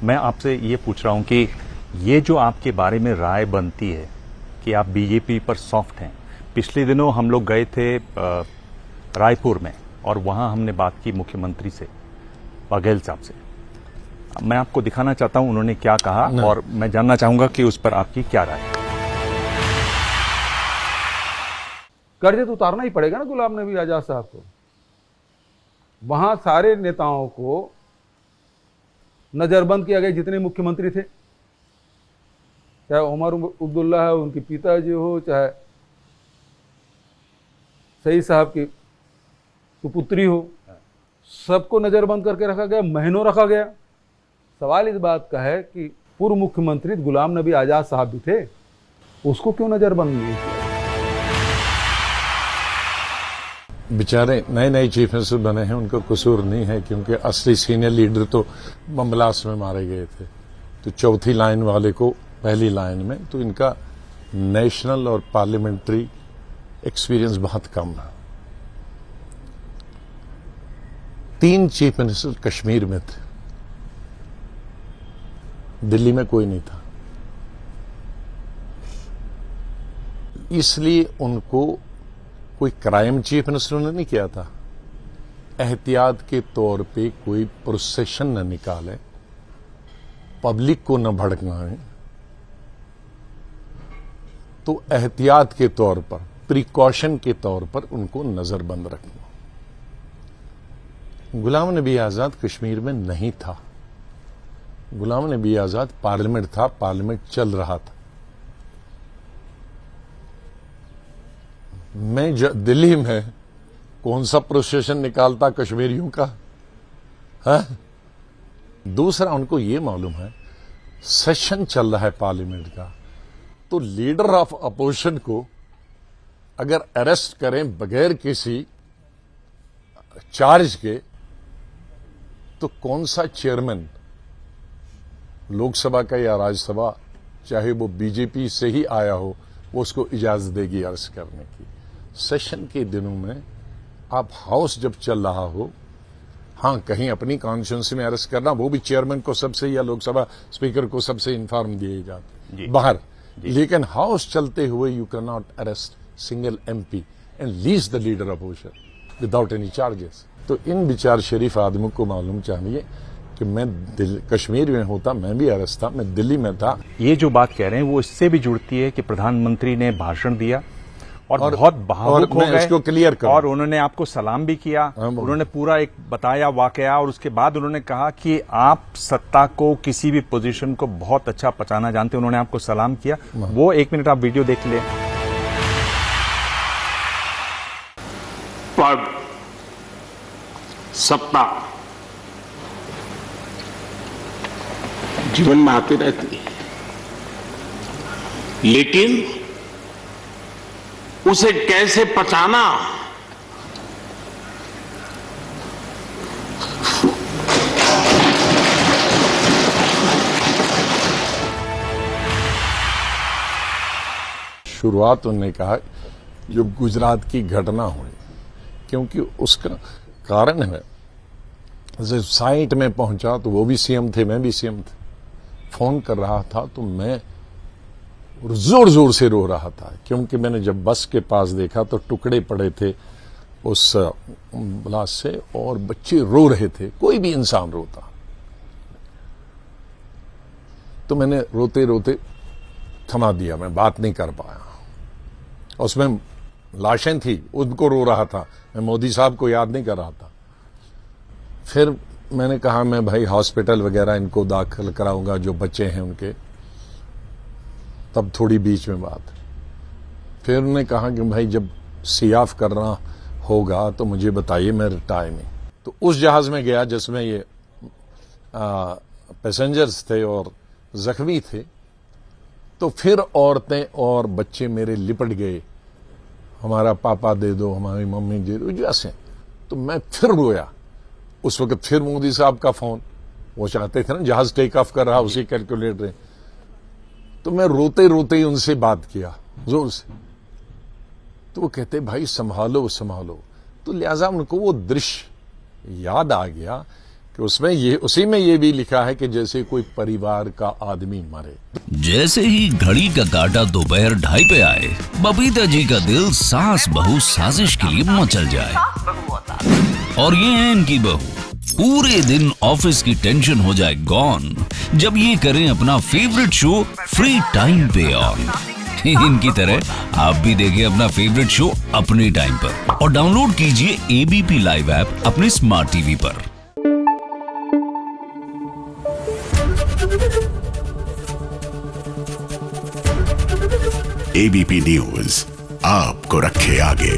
मैं आपसे ये पूछ रहा हूं कि ये जो आपके बारे में राय बनती है कि आप बीजेपी पर सॉफ्ट हैं, पिछले दिनों हम लोग गए थे रायपुर में और वहां हमने बात की मुख्यमंत्री से, बघेल साहब से। मैं आपको दिखाना चाहता हूं उन्होंने क्या कहा और मैं जानना चाहूंगा कि उस पर आपकी क्या राय है। कर्ज तो उतारना ही पड़ेगा ना गुलाम नबी आजाद साहब को। वहां सारे नेताओं को नजरबंद किया गया, जितने मुख्यमंत्री थे, चाहे उमर अब्दुल्ला है, उनके पिताजी हो, चाहे सईद साहब की सुपुत्री हो, सबको नजरबंद करके रखा गया, महीनों रखा गया। सवाल इस बात का है कि पूर्व मुख्यमंत्री गुलाम नबी आजाद साहब भी थे, उसको क्यों नजरबंद नहीं किया? बेचारे नए नए चीफ मिनिस्टर बने हैं, उनको कसूर नहीं है, क्योंकि असली सीनियर लीडर तो बम ब्लास्ट में मारे गए थे। तो चौथी लाइन वाले को पहली लाइन में, तो इनका नेशनल और पार्लियामेंट्री एक्सपीरियंस बहुत कम है। 3 चीफ मिनिस्टर कश्मीर में थे, दिल्ली में कोई नहीं था, इसलिए उनको कोई क्राइम चीफ मिनिस्टर ने नहीं किया था। एहतियात के तौर पे कोई प्रोसेशन न निकाले, पब्लिक को न भड़काएं, तो एहतियात के तौर पर, प्रिकॉशन के तौर पर उनको नजरबंद रखना। गुलाम नबी आजाद कश्मीर में नहीं था, गुलाम नबी आजाद पार्लियामेंट था, पार्लियामेंट चल रहा था। मैं दिल्ली में कौन सा प्रोसेशन निकालता कश्मीरियों का है? दूसरा, उनको ये मालूम है सेशन चल रहा है पार्लियामेंट का, तो लीडर ऑफ अपोजिशन को अगर अरेस्ट करें बगैर किसी चार्ज के, तो कौन सा चेयरमैन लोकसभा का या राज्यसभा, चाहे वो बीजेपी से ही आया हो, वो उसको इजाजत देगी अरेस्ट करने की? सेशन के दिनों में आप हाउस जब चल रहा हो, हाँ कहीं अपनी कॉन्स्टिट्यूंसी में अरेस्ट करना, वो भी चेयरमैन को सबसे या लोकसभा स्पीकर को सबसे इन्फॉर्म दिए जाते बाहर, लेकिन हाउस चलते हुए you can not arrest single MP and lease the leader of opposition without any charges. तो इन विचार शरीफ आदमियों को मालूम चाहिए कि मैं कश्मीर में होता, मैं भी अरेस्ट था, मैं दिल्ली में था। ये जो बात कह रहे हैं वो इससे भी जुड़ती है कि प्रधानमंत्री ने भाषण दिया और बहुत भावुक हो गए, इसको क्लियर करूं, और उन्होंने आपको सलाम भी किया। उन्होंने पूरा एक बताया वाकया, और उसके बाद उन्होंने कहा कि आप सत्ता को, किसी भी पोजीशन को बहुत अच्छा पचाना जानते हैं। उन्होंने आपको सलाम किया। वो 1 मिनट आप वीडियो देख लें। पद, सत्ता जीवन में आती रहती है, लेकिन उसे कैसे पचाना, शुरुआत उन्होंने कहा जो गुजरात की घटना हुई, क्योंकि उसका कारण है, जब साइट में पहुंचा तो वो भी सीएम थे, मैं भी सीएम थे, फोन कर रहा था तो मैं जोर जोर से रो रहा था, क्योंकि मैंने जब बस के पास देखा तो टुकड़े पड़े थे उस ब्लास्ट से और बच्चे रो रहे थे, कोई भी इंसान रोता। तो मैंने रोते रोते थमा दिया, मैं बात नहीं कर पाया। उसमें लाशें थी, उनको रो रहा था, मैं मोदी साहब को याद नहीं कर रहा था। फिर मैंने कहा मैं भाई हॉस्पिटल वगैरह इनको दाखिल कराऊंगा, जो बच्चे हैं उनके। तब थोड़ी बीच में बात, फिर उन्होंने कहा कि भाई जब सियाफ करना होगा तो मुझे बताइए, मैं टाइम नहीं। तो उस जहाज में गया जिसमें ये पैसेंजर्स थे और जख्मी थे, तो फिर औरतें और बच्चे मेरे लिपट गए, हमारा पापा दे दो, हमारी मम्मी दे दो, जैसे। तो मैं फिर रोया। उस वक्त फिर मोदी साहब का फोन, वो चाहते थे ना जहाज टेक ऑफ कर रहा, उसी कैलकुलेट रहे। तो मैं रोते रोते ही उनसे बात किया जोर से, तो वो कहते भाई संभालो संभालो। तो लिहाजा उनको वो दृश्य याद आ गया कि उसमें ये उसी में ये भी लिखा है कि जैसे कोई परिवार का आदमी मरे। जैसे ही घड़ी का काटा दोपहर 2:30 पे आए, बबीता जी का दिल सास बहू साजिश के लिए मचल जाए। और ये है इनकी बहू, पूरे दिन ऑफिस की टेंशन हो जाए गॉन जब ये करें अपना फेवरेट शो फ्री टाइम पे ऑन। इनकी तरह आप भी देखें अपना फेवरेट शो अपने टाइम पर और डाउनलोड कीजिए एबीपी लाइव ऐप अपने स्मार्ट टीवी पर। एबीपी न्यूज आपको रखे आगे।